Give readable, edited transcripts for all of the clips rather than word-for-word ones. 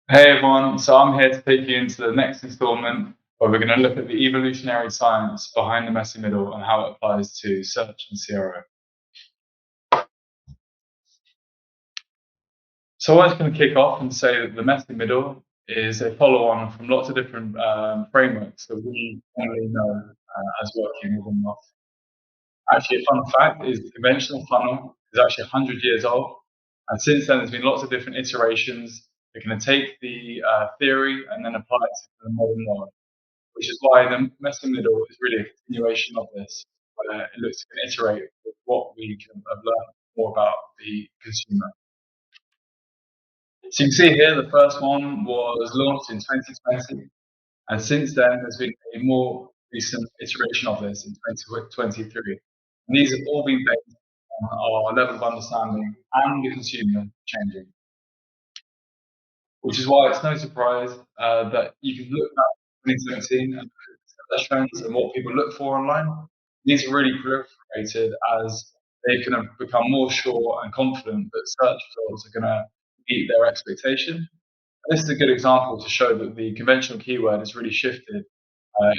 Hey everyone, so I'm here to take you into the next installment where we're going to look at the evolutionary science behind the messy middle and how it applies to search and CRO. So I'm just going to kick off and say that the messy middle is a follow-on from lots of different frameworks that we generally know as working within marketing. Actually, a fun fact is the conventional funnel is actually 100 years old, and since then there's been lots of different iterations that can take the theory and then apply it to the modern world. Which is why the messy middle is really a continuation of this, where it looks to iterate with what we can have learned more about the consumer. So you can see here the first one was launched in 2020, and since then there's been a more recent iteration of this in 2023. And these have all been based on our level of understanding and the consumer changing, which is why it's no surprise that you can look back at 2017 and the trends and what people look for online. These are really proliferated as they can have become more sure and confident that search results are going to meet their expectation. And this is a good example to show that the conventional keyword has really shifted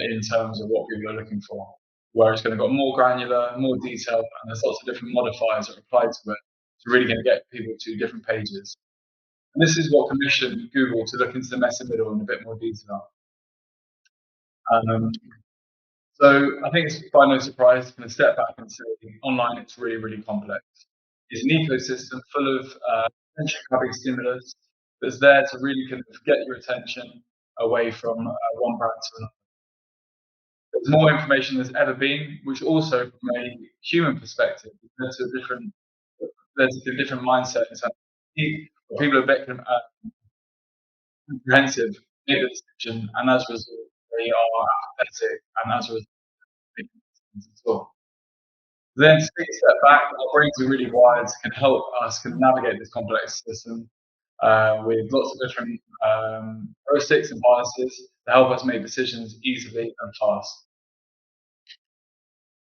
in terms of what people are looking for, where it's going to got more granular, more detailed, and there's lots of different modifiers that apply to it. It's really going to get people to different pages. And this is what commissioned Google to look into the messy middle in a bit more detail. Um, so I think it's by no surprise to kind of step back and say online it's really, really complex. It's an ecosystem full of attention-grabbing stimulus that's there to really kind of get your attention away from one brand to another. There's more information there's ever been, which also from a human perspective led to a different mindset in terms of people are a bit comprehensive, make the decision, and as a result, they are apathetic, and as a result, they make decisions as well. Then to take a step back, our brains are really wired to can help us can navigate this complex system with lots of different heuristics and biases to help us make decisions easily and fast.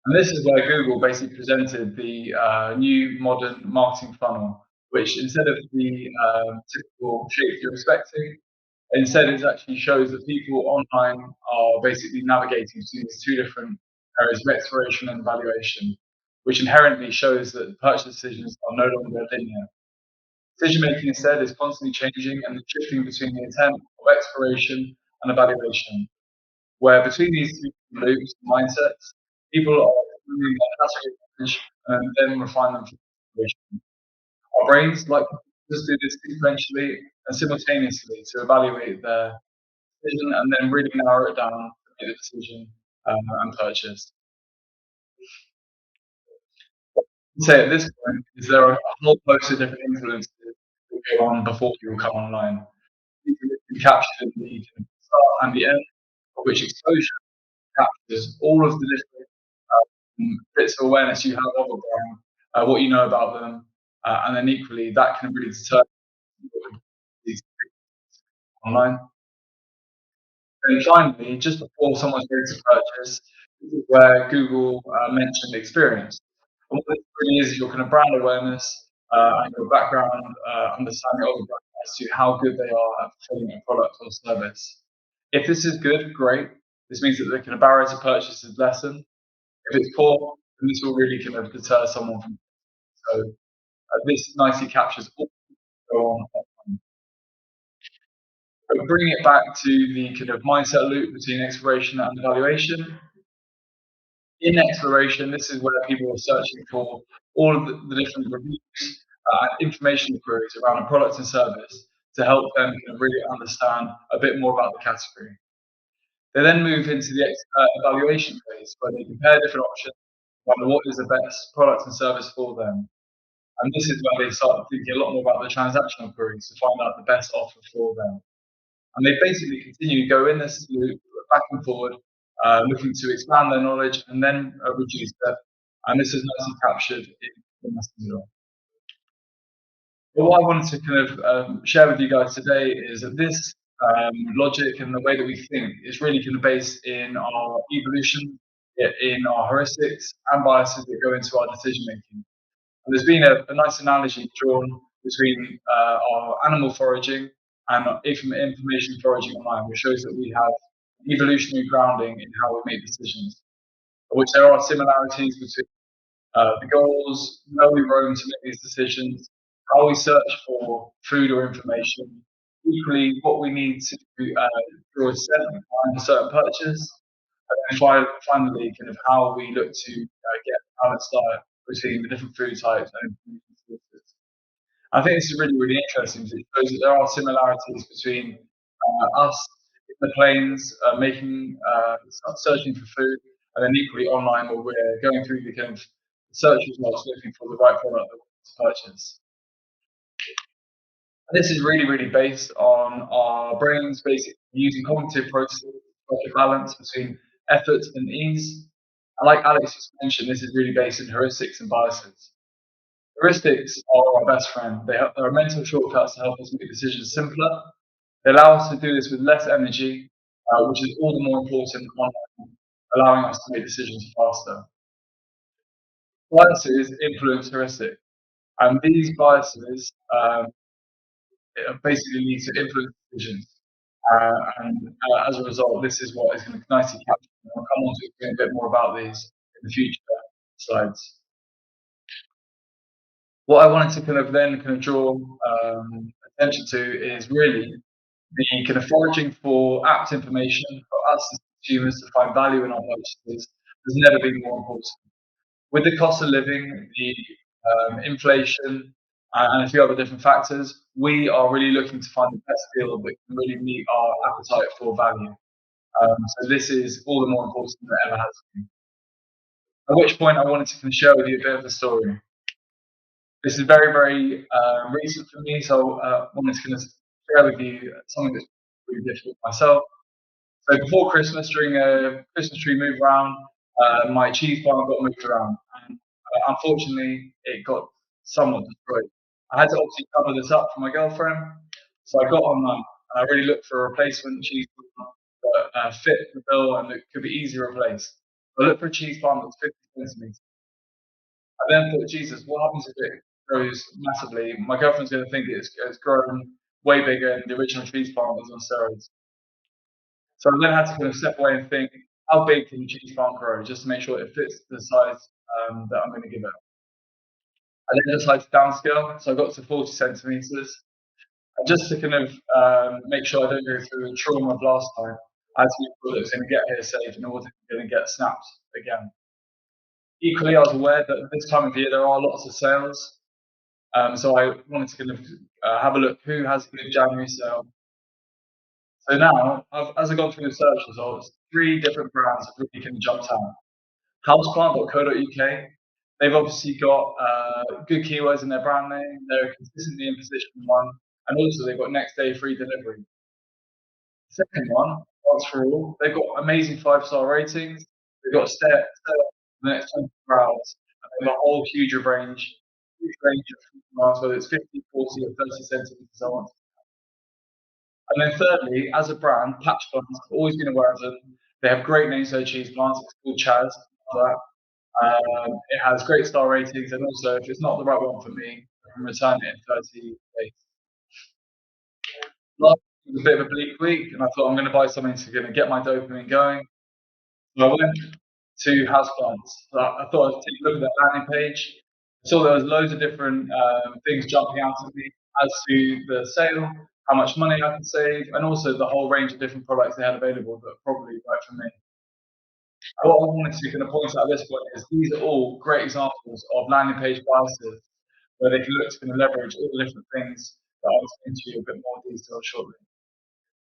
And this is where Google basically presented the new modern marketing funnel, which instead of the typical shape you're expecting, instead, it actually shows that people online are basically navigating between these two different areas of exploration and evaluation, which inherently shows that purchase decisions are no longer linear. Decision making instead is constantly changing and shifting between the intent of exploration and evaluation, where between these two loops and mindsets, people are exploring their category knowledge and then refine them for evaluation. Our brains like to just do this sequentially and simultaneously to evaluate their decision and then really narrow it down to make the decision and purchase. Say at this point is there are a whole host of different influences that go on before people come online. You can capture the start and the end, of which exposure captures all of the different bits of awareness you have of a brand, what you know about them, and then equally that can really determine these online. And finally, just before someone's ready to purchase, this is where Google mentioned experience. And what this really is your kind of brand awareness and your background understanding of the brand as to how good they are at fulfilling a product or service. If this is good, great. This means that the kind of barrier to purchase is lessened. If it's poor, then this will really kind of deter someone from. So this nicely captures all that go on. But bringing it back to the kind of mindset loop between exploration and evaluation, in exploration, this is where people are searching for all of the different reviews and information queries around a product and service to help them kind of really understand a bit more about the category. They then move into the evaluation phase where they compare different options, wonder what is the best product and service for them. And this is where they start thinking a lot more about the transactional queries to find out the best offer for them. And they basically continue to go in this loop back and forward, looking to expand their knowledge and then reduce it. And this is nicely captured in the messenger. But what I wanted to kind of share with you guys today is that this logic and the way that we think is really kind of based in our evolution, in our heuristics and biases that go into our decision making. And there's been a nice analogy drawn between our animal foraging and information foraging online, which shows that we have evolutionary grounding in how we make decisions, which there are similarities between the goals, where we roam to make these decisions, how we search for food or information, equally what we need to draw a certain behind a certain purchase, and then finally, kind of how we look to get a balanced diet between the different food types and information sources. I think this is really, really interesting because it shows that there are similarities between us in the plains making searching for food, and then equally online where we're going through the kind of search results looking for the right product that we want to purchase. And this is really, really based on our brains basically using cognitive processes to strike a balance between effort and ease. And like Alex just mentioned, this is really based in heuristics and biases. Heuristics are our best friend. They are mental shortcuts to help us make decisions simpler. They allow us to do this with less energy, which is all the more important online, allowing us to make decisions faster. Biases influence heuristic, and these biases basically lead to influence decisions. And as a result, this is what is going to nicely capture. I'll come on to explain a bit more about these in the future slides. What I wanted to kind of draw attention to is really the kind of foraging for apt information for us as consumers to find value in our purchases has never been more important. With the cost of living, the inflation, and a few other different factors, we are really looking to find the best deal that can really meet our appetite for value. So this is all the more important than it ever has been. At which point, I wanted to kind of share with you a bit of the story. This is very, very recent for me, so I wanted to kind of share with you something that's really difficult for myself. So before Christmas, during a Christmas tree move around, my cheese farm got moved around, and unfortunately, it got somewhat destroyed. I had to obviously cover this up for my girlfriend, so I got online and I really looked for a replacement cheese farm that fit the bill and that could be easily replaced. I looked for a cheese farm that's 50 centimeters. I then thought, Jesus, what happens if it grows massively? My girlfriend's going to think it's grown way bigger and the original cheese farm was on steroids. So I then had to kind of step away and think, how big can the cheese farm grow, just to make sure it fits the size that I'm going to give it. I then decided to downscale, so I got to 40 centimeters. And just to kind of make sure I don't go through a trauma of last time, I had to make sure that it's going to get here safe and it wasn't going to get snapped again. Equally, I was aware that this time of year there are lots of sales, so I wanted to kind of have a look who has a good January sale. So now, as I've gone through the search results, three different brands have really kind of jumped out. Houseplant.co.uk, they've obviously got good keywords in their brand name, they're consistently in position one, and also they've got next day free delivery. Second one, Plants for All, they've got amazing 5-star ratings, they've got stay up for the next 24 hours, and they've got a whole huge range of plants, whether it's 50, 40, or 30 centimeters on. And then thirdly, as a brand, Patch Plants, I've always been aware of them. They have great names for their cheese plants. It's called Chaz. It has great star ratings, and also if it's not the right one for me, I can return it in 30 days. Last week was a bit of a bleak week, and I thought I'm going to buy something to going to get my dopamine going. So I went to houseplants. So I thought I'd take a look at that landing page. I saw there was loads of different things jumping out at me as to the sale, how much money I could save, and also the whole range of different products they had available that are probably right for me. What I wanted to kind of point out at this point is these are all great examples of landing page biases where they can look to kind of leverage all the different things that I'll explain to you a bit more detail shortly.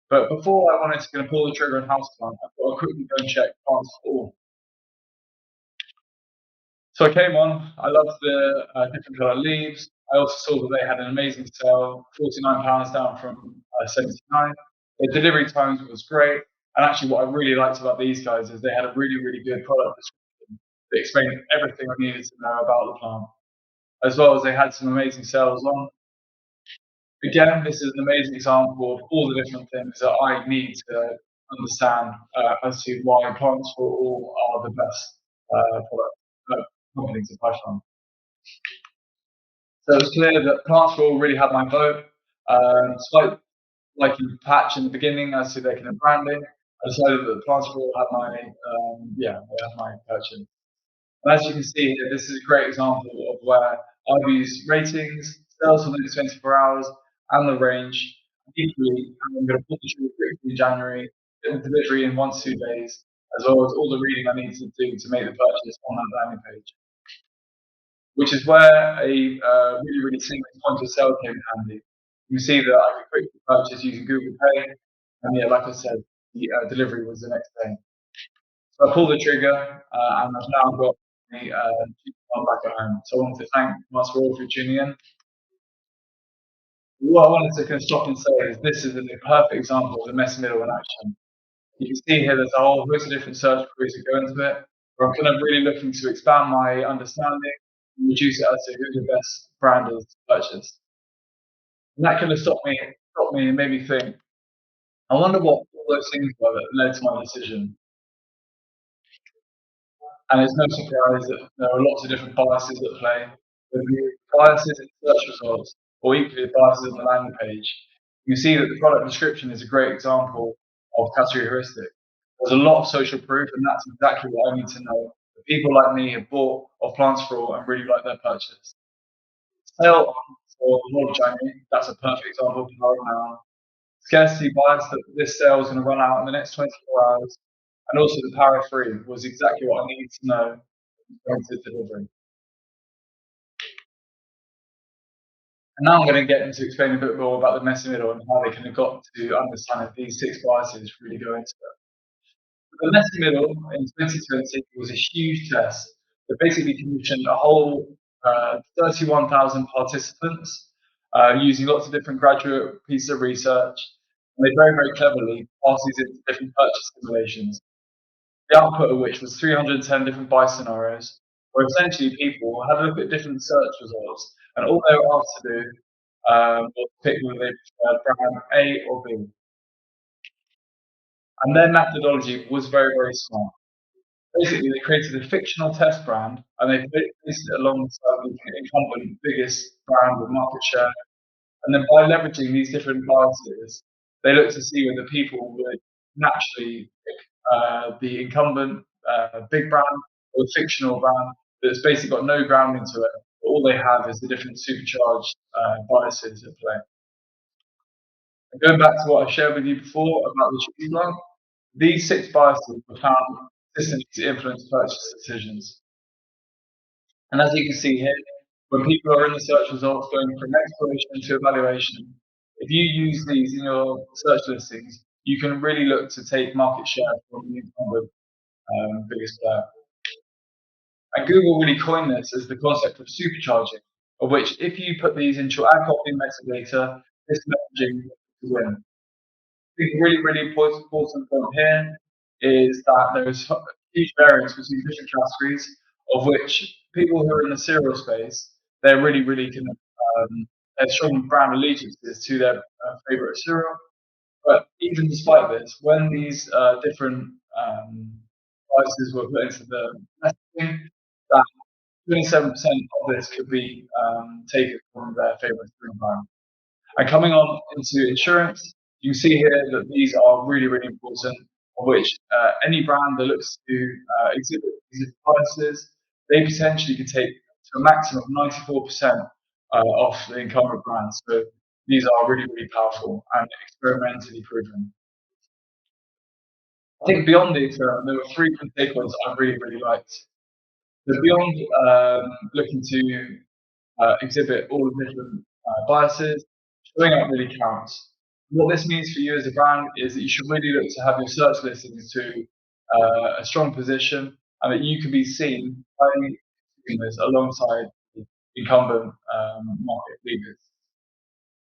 But before I wanted to kind of pull the trigger on houseplant, I thought I'd quickly go and check plants for all. So I came on, I loved the different colour leaves. I also saw that they had an amazing sale, £49 down from 79. The delivery times was great. And actually what I really liked about these guys is they had a really, really good product description that explained everything I needed to know about the plant. As well as they had some amazing sales on. Again, this is an amazing example of all the different things that I need to understand as to why plants for all are the best companies to buy from. So it's clear that plants for all really had my vote. Despite like in patch in the beginning as to their kind of branding. I decided that the plants will have my they have my purchase. And as you can see here, this is a great example of where I've used ratings, sales within 24 hours, and the range. Equally, I'm going to pull the trigger quickly in January, get the delivery in 1 to 2 days, as well as all the reading I need to do to make the purchase on that landing page. Which is where a really seamless point of sale came in handy. You can see that I could quickly purchase using Google Pay, and yeah, like I said, the delivery was the next day. So I pulled the trigger, and I've now got the one back at home. So I want to thank Master all for tuning in. What I wanted to kind of stop and say is this is a perfect example of the messy middle in action. You can see here there's a whole host of different search queries that go into it, where I'm kind of really looking to expand my understanding and reduce it as to who the best brand is to purchase. And that kind of stopped me and made me think, I wonder what all those things were that led to my decision. And it's no surprise that there are lots of different biases at play, whether it biases in search results or equally biases on the landing page. You can see that the product description is a great example of category heuristic. There's a lot of social proof, and that's exactly what I need to know. That people like me have bought off Plants for All and really like their purchase. Sale on for the whole of January, that's a perfect example of power now. Scarcity bias that this sale is going to run out in the next 24 hours, and also the power of free was exactly what I needed to know going to delivery. And now I'm going to get into explaining a bit more about the messy middle and how they kind of got to understand if these 6 biases really go into it. The messy middle in 2020 was a huge test that basically commissioned a whole 31,000 participants using lots of different graduate pieces of research. And they very cleverly passed these into different purchase simulations, the output of which was 310 different buy scenarios, where essentially people had a look at different search results, and all they were asked to do was pick whether they preferred brand A or B. And their methodology was very smart. Basically, they created a fictional test brand, and they placed it alongside the incumbent biggest brand with market share. And then by leveraging these different biases, they looked to see whether people would naturally pick the incumbent big brand or the fictional brand that's basically got no grounding to it. But all they have is the different supercharged biases at play. And going back to what I shared with you before about the cheese line, these 6 biases were found consistently to influence purchase decisions. And as you can see here, when people are in the search results going from exploration to evaluation, if you use these in your search listings, you can really look to take market share from the incumbent biggest player. And Google really coined this as the concept of supercharging, of which if you put these into your ad copy metadata, this messaging to win. I think a really important point here is that there is a huge variance between different categories, of which people who are in the cereal space, they're really kind of have strong brand allegiances to their favorite cereal. But even despite this, when these different prices were put into the messaging, that 27% of this could be taken from their favorite cereal brand. And coming on into insurance, you can see here that these are really important, of which any brand that looks to exhibit these prices, they potentially can take to a maximum of 94% off the incumbent brand. So these are really powerful and experimentally proven. I think beyond the experiment, there were 3 key takeaways I really liked. So beyond looking to exhibit all the different biases, showing up really counts. What this means for you as a brand is that you should really look to have your search listings to a strong position and that you can be seen by consumers alongside the incumbent market leaders.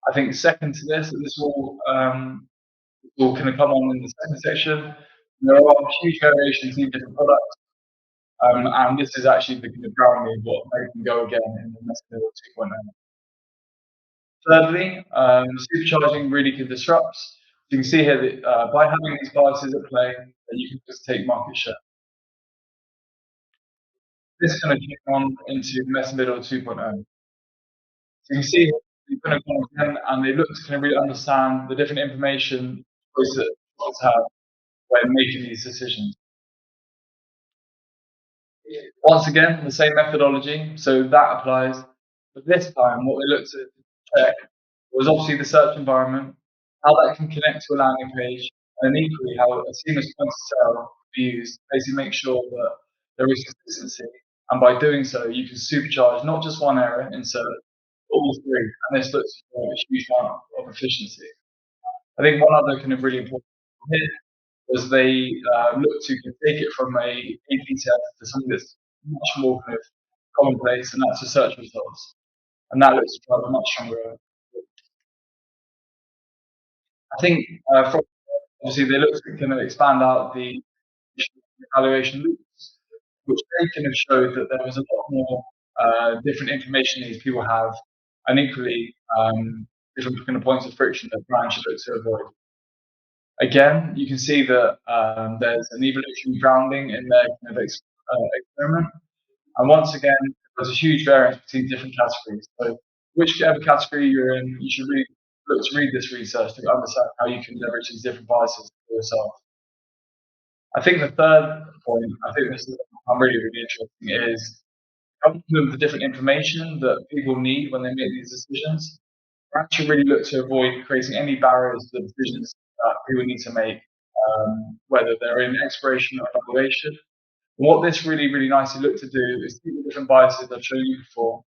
I think second to this, and this will kind of come on in the second section, there are huge variations in different products. And this is actually the kind of grounding of what they can go again in the Messaging 2.0. Thirdly, supercharging really can disrupt. You can see here that by having these biases at play, that you can just take market share. This kind of kick on into Messaging 2.0. So you can see people have gone in and they look to kind of really understand the different information choices that products have when making these decisions. Once again, the same methodology, so that applies. But this time, what we looked to check was obviously the search environment, how that can connect to a landing page, and then equally how a seamless point of sale can be used, basically make sure that there is consistency. And by doing so, you can supercharge not just one area in search, but all three. And this looks for a huge amount of efficiency. I think one other kind of really important here was they look to take it from A/B test to something that's much more kind of commonplace, and that's the search results. And that looks to drive a much stronger. I think from obviously they look to kind of expand out the evaluation loops, which they kind of showed that there was a lot more different information these people have, and equally different kind of points of friction that brands should look to avoid. Again, you can see that there's an evolutionary grounding in their kind of experiment. And once again, there's a huge variance between different categories. So whichever category you're in, you should really look to read this research to understand how you can leverage these different biases for yourself. I think the third point, I think this is I'm really, really interesting, is coming with the different information that people need when they make these decisions. Brands should really look to avoid creating any barriers to the decisions that people need to make, whether they're in exploration or evaluation. What this really, really nicely looked to do is take the different biases I've shown you before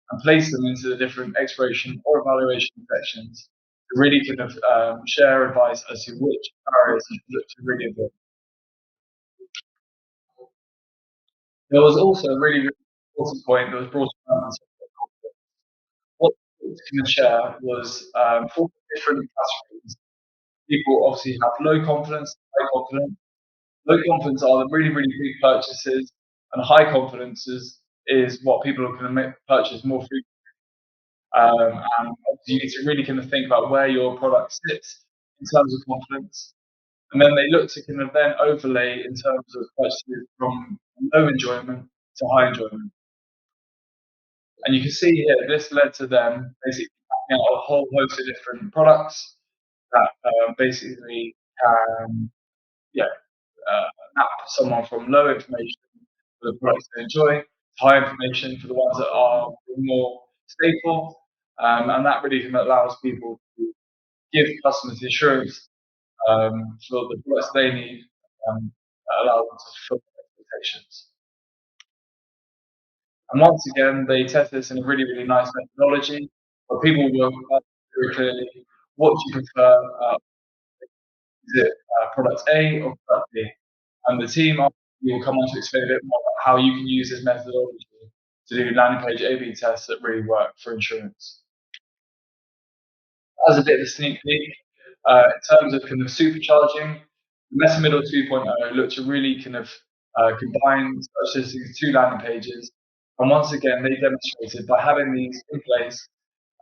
and place them into the different exploration or evaluation sections to really kind of share advice as to which barriers you should look to really avoid. There was also a really, really important point that was brought up. What I was going to share was four different categories. People obviously have low confidence, high confidence. Low confidence are the really, really big purchases, and high confidence is what people are going to purchase more frequently. And obviously you need to really kind of think about where your product sits in terms of confidence. And then they look to kind of then overlay in terms of purchases from low enjoyment to high enjoyment. And you can see here, this led to them basically packing out a whole host of different products that basically can, yeah, map someone from low information for the products they enjoy, to high information for the ones that are more stable, and that really allows people to give customers the assurance for the products they need, that allow them to fulfill their expectations. And once again, they test this in a really, really nice methodology where people will ask very clearly, what do you prefer? Is it product A or product B? And the team will come on to explain a bit more about how you can use this methodology to do landing page A/B tests that really work for insurance. As a bit of a sneak peek, in terms of kind of supercharging, the Meta Middle 2.0 looked to really kind of combine such as these two landing pages. And once again, they demonstrated by having these in place,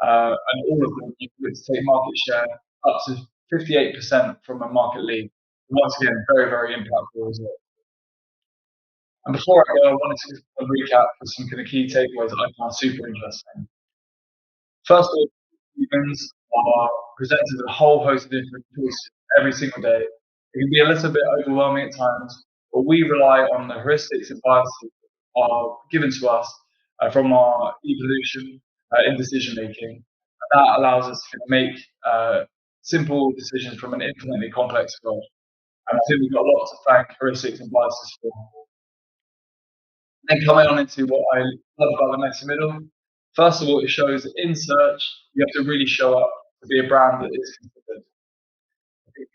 and all of them, you could take market share up to 58% from a market lead. Once again, very, very impactful result. And before I go, I wanted to recap for some kind of key takeaways that I found super interesting. First of all, humans are presented with a whole host of different choices every single day. It can be a little bit overwhelming at times, but we rely on the heuristics and biases that are given to us from our evolution in decision making. That allows us to make simple decisions from an infinitely complex world. And I think we've got a lot to thank heuristics and biases for. Then coming on into what I love about the messy middle. First of all, it shows that in search, you have to really show up to be a brand that is considered.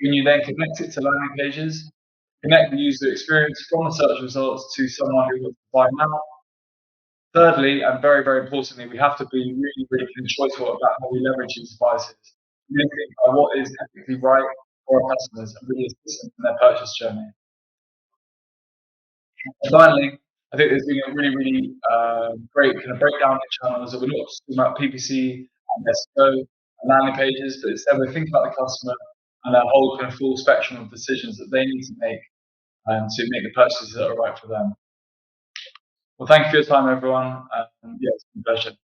When you then connect it to landing pages, connect the user experience from the search results to someone who wants to buy now. Thirdly, and very, very importantly, we have to be really, really choiceful about how we leverage these devices. Really think about what is ethically right for our customers and really assist them in their purchase journey. Finally, I think there's been a really, really great kind of breakdown of channels that we're not just talking about PPC and SEO and landing pages, but instead we're thinking about the customer and their whole kind of full spectrum of decisions that they need to make to make the purchases that are right for them. Well, thank you for your time, everyone. Yeah, it's been a pleasure.